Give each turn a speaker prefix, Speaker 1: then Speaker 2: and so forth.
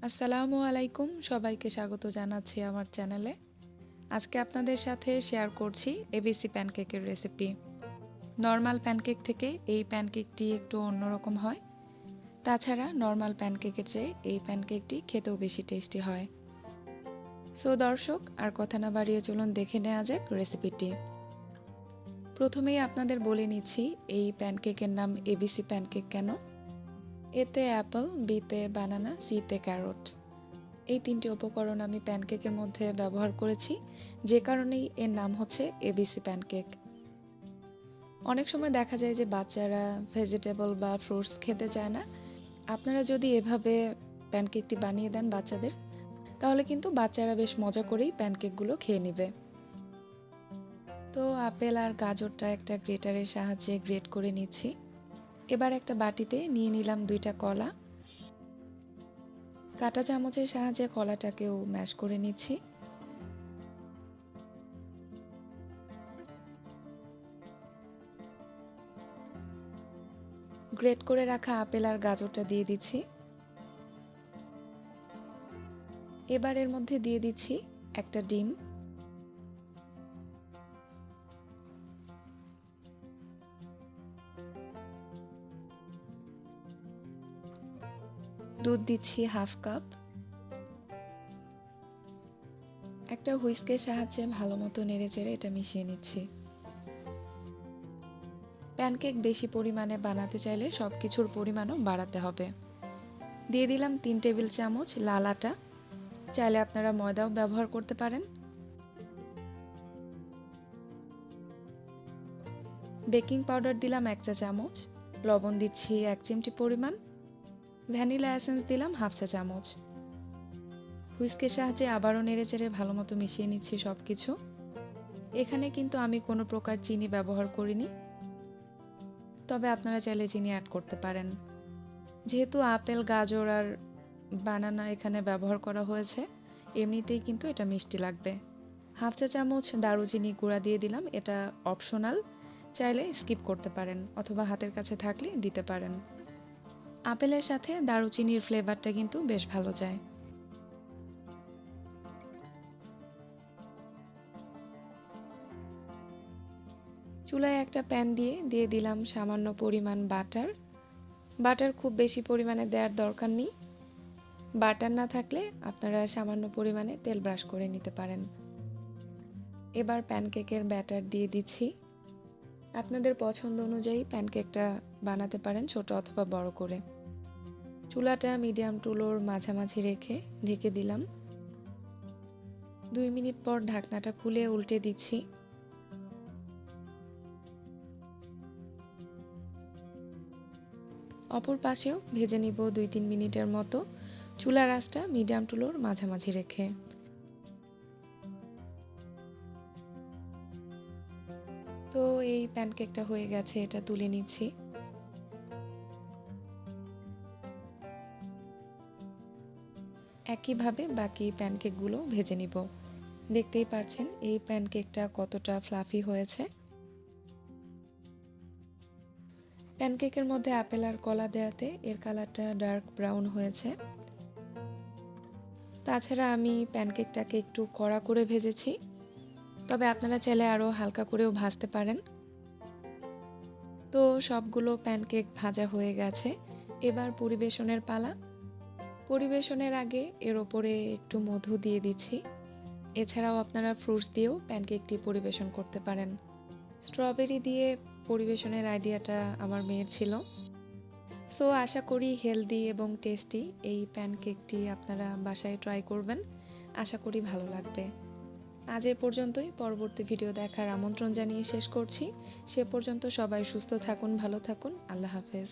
Speaker 1: আসসালামু আলাইকুম, সবাইকে স্বাগত জানাচ্ছি আমার চ্যানেলে। আজকে আপনাদের সাথে শেয়ার করছি এবিসি প্যানকেকের রেসিপি। নর্মাল প্যানকেক থেকে এই প্যানকেকটি একটু অন্যরকম হয়। তাছাড়া নর্মাল প্যানকেকের চেয়ে এই প্যানকেকটি খেতেও বেশি টেস্টি হয়। সো দর্শক, আর কথা না বাড়িয়ে চলুন দেখে নেওয়া যাক রেসিপিটি। প্রথমেই আপনাদের বলে নিচ্ছি এই প্যানকেকের নাম এবিসি প্যানকেক কেন। এতে অ্যাপল, বিতে বানানা, সিতে ক্যারট, এই তিনটি উপকরণ আমি প্যানকেকের মধ্যে ব্যবহার করেছি, যে কারণেই এর নাম হচ্ছে এবিসি প্যানকেক। অনেক সময় দেখা যায় যে বাচ্চারা ভেজিটেবল বা ফ্রুটস খেতে চায় না। আপনারা যদি এভাবে প্যানকেকটি বানিয়ে দেন বাচ্চাদের, তাহলে কিন্তু বাচ্চারা বেশ মজা করেই প্যানকেকগুলো খেয়ে নেবে। তো আপেল আর গাজরটা একটা গ্রেটারের সাহায্যে গ্রেট করে নিচ্ছি। এবার একটা বাটিতে নিয়ে নিলাম 2টা কলা। কাঁটা চামচের সাহায্যে কলাটাকেও ম্যাশ করে নিচ্ছি। গ্রেট করে রাখা আপেল আর গাজরটা দিয়ে দিচ্ছি। এবার এর মধ্যে দিয়ে দিচ্ছি একটা ডিম, দুধ দিচ্ছি হাফ কাপ। একটা হুইস্কের সাহায্যে ভালো মতো নেড়েচেড়ে এটা মিশিয়ে নিচ্ছি। প্যানকেক বেশি পরিমাণে বানাতে চাইলে সব কিছুর পরিমাণও বাড়াতে হবে। দিয়ে দিলাম 3 টেবিল চামচ লাল আটা, চাইলে আপনারা ময়দাও ব্যবহার করতে পারেন। বেকিং পাউডার দিলাম 1 চা চামচ, লবণ দিচ্ছি 1 চিমটি পরিমাণ, ভ্যানিলা এসেন্স দিলাম হাফ চা চামচ। হুইস্কের সাহায্যে আবারও নেড়েচেড়ে ভালো মতো মিশিয়ে নিচ্ছি সব কিছু। এখানে কিন্তু আমি কোনো প্রকার চিনি ব্যবহার করিনি, তবে আপনারা চাইলে চিনি অ্যাড করতে পারেন। যেহেতু আপেল, গাজর আর বানানা এখানে ব্যবহার করা হয়েছে, এমনিতেই কিন্তু এটা মিষ্টি লাগবে। হাফ চা চামচ দারুচিনি গুঁড়া দিয়ে দিলাম, এটা অপশনাল, চাইলে স্কিপ করতে পারেন অথবা হাতের কাছে থাকলে দিতে পারেন। আপেলের সাথে দারুচিনির ফ্লেভারটা কিন্তু বেশ ভালো যায়। চুলায় একটা প্যান দিয়ে দিলাম সামান্য পরিমাণ বাটার। বাটার খুব বেশি পরিমাণে দেওয়ার দরকার নেই। বাটার না থাকলে আপনারা সামান্য পরিমাণে তেল ব্রাশ করে নিতে পারেন। এবার প্যানকেকের ব্যাটার দিয়ে দিচ্ছি। আপনাদের পছন্দ অনুযায়ী প্যানকেকটা বানাতে পারেন ছোট অথবা বড় করে। চুলাটা মিডিয়াম টু লোর মাঝামাঝি রেখে ঢেকে দিলাম। 2 মিনিট পর ঢাকনাটা খুলে উল্টে দিচ্ছি। অপর পাশেও ভেজে নিব 2-3 মিনিটের মতো, চুলার আঁচটা মিডিয়াম টু লোর মাঝামাঝি রেখে। তো এই প্যানকেকটা হয়ে গেছে, এটা তুলে নিচ্ছি। একইভাবে বাকি প্যানকেকগুলো ভেজে নিব। দেখতেই পাচ্ছেন এই প্যানকেকটা কতটা ফ্লাফি হয়েছে। প্যানকেকের মধ্যে আপেল আর কলা দেওয়াতে এর কালারটা ডার্ক ব্রাউন হয়েছে। তাছাড়া আমি প্যানকেকটাকে একটু কড়া করে ভেজেছি, তবে আপনারা চাইলে আরও হালকা করেও ভাজতে পারেন। তো সবগুলো প্যানকেক ভাজা হয়ে গেছে, এবার পরিবেশনের পালা। পরিবেশনের আগে এর ওপরে একটু মধু দিয়ে দিচ্ছি। এছাড়াও আপনারা ফ্রুটস দিয়েও প্যানকেকটি পরিবেশন করতে পারেন। স্ট্রবেরি দিয়ে পরিবেশনের আইডিয়াটা আমার মেয়ের ছিল। সো আশা করি হেলদি এবং টেস্টি এই প্যানকেকটি আপনারা বাসায় ট্রাই করবেন, আশা করি ভালো লাগবে। আজ এ পর্যন্তই, পরবর্তী ভিডিও দেখার আমন্ত্রণ জানিয়ে শেষ করছি। সে পর্যন্ত সবাই সুস্থ থাকুন, ভালো থাকুন, আল্লাহ হাফেজ।